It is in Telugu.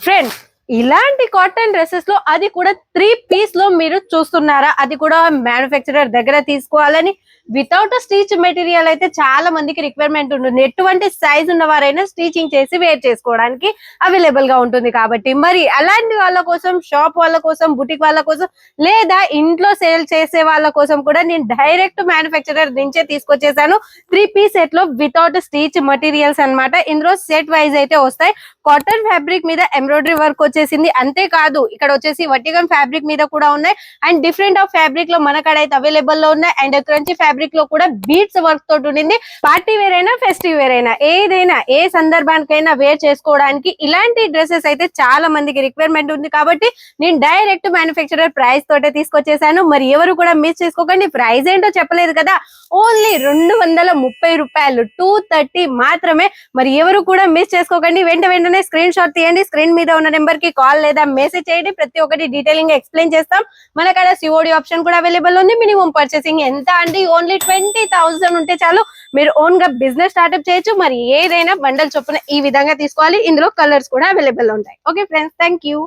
ఫ్రెండ్స్, ఇలాంటి కాటన్ డ్రెస్సెస్ లో అది కూడా 3 పీస్ లో మీరు చూస్తున్నారా? అది కూడా మ్యానుఫ్యాక్చరర్ దగ్గర తీసుకోవాలని వితౌట్ స్టిచ్ మెటీరియల్ అయితే చాలా మందికి రిక్వైర్మెంట్ ఉంటుంది. ఎటువంటి సైజ్ ఉన్న వారైనా స్టిచింగ్ చేసి వేర్ చేసుకోవడానికి అవైలబుల్ గా ఉంటుంది. కాబట్టి మరి అలాంటి వాళ్ళ కోసం, షాప్ వాళ్ళ కోసం, బుటిక్ వాళ్ళ కోసం, లేదా ఇంట్లో సేల్ చేసే వాళ్ళ కోసం కూడా నేను డైరెక్ట్ మ్యానుఫ్యాక్చరర్ నుంచే తీసుకొచ్చేసాను. 3 పీస్ సెట్ లో వితౌట్ స్టిచ్ మెటీరియల్స్ అన్నమాట. ఇందులో సెట్ వైజ్ అయితే వస్తాయి. కాటన్ ఫ్యాబ్రిక్ మీద ఎంబ్రాయిడరీ వర్క్ వచ్చేసింది. అంతేకాదు ఇక్కడ వచ్చేసి వర్టికల్ ఫ్యాబ్రిక్ మీద కూడా ఉన్నాయి. అండ్ డిఫరెంట్ ఆఫ్ ఫ్యాబ్రిక్ లో మన కాడ అయితే అవైలబుల్ లో ఉన్నాయి. అండ్ క్రంచీ ఫ్యాబ్రిక్ లో కూడా బీట్స్ వర్క్ తోటి ఉండింది. పార్టీ వేర్ అయినా, ఫెస్టివ్ వేర్ అయినా, ఏదైనా ఏ సందర్భానికైనా వేర్ చేసుకోవడానికి ఇలాంటి డ్రెస్సెస్ అయితే చాలా మందికి రిక్వైర్మెంట్ ఉంది. కాబట్టి నేను డైరెక్ట్ మ్యానుఫ్యాక్చరర్ ప్రైస్ తోటే తీసుకొచ్చేసాను. మరి ఎవరు కూడా మిస్ చేసుకోకండి. ప్రైస్ ఏంటో చెప్పలేదు కదా, ఓన్లీ 230 రూపాయలు, 230 మాత్రమే. మరి ఎవరు కూడా మిస్ చేసుకోకండి. వెంటనే స్క్రీన్ షాట్ తీయండి. స్క్రీన్ మీద ఉన్న నెంబర్ కి కాల్ లేదా మెసేజ్ చేయండి. ప్రతి ఒక్కటి డీటెయిలింగ్ ఎక్స్ప్లెయిన్ చేస్తాం. మన కాడ సిఓడి ఆప్షన్ కూడా అవైలబుల్ ఉంది. మినిమం పర్చేసింగ్ ఎంత అండి? ఓన్లీ 20,000 ఉంటే చాలు, మీరు ఓన్ గా బిజినెస్ స్టార్ట్అప్ చేయొచ్చు. మరి ఏదైనా బండల్ చొప్పున ఈ విధంగా తీసుకోవాలి. ఇందులో కలర్స్ కూడా అవైలబుల్ ఉంటాయి. Okay friends, thank you.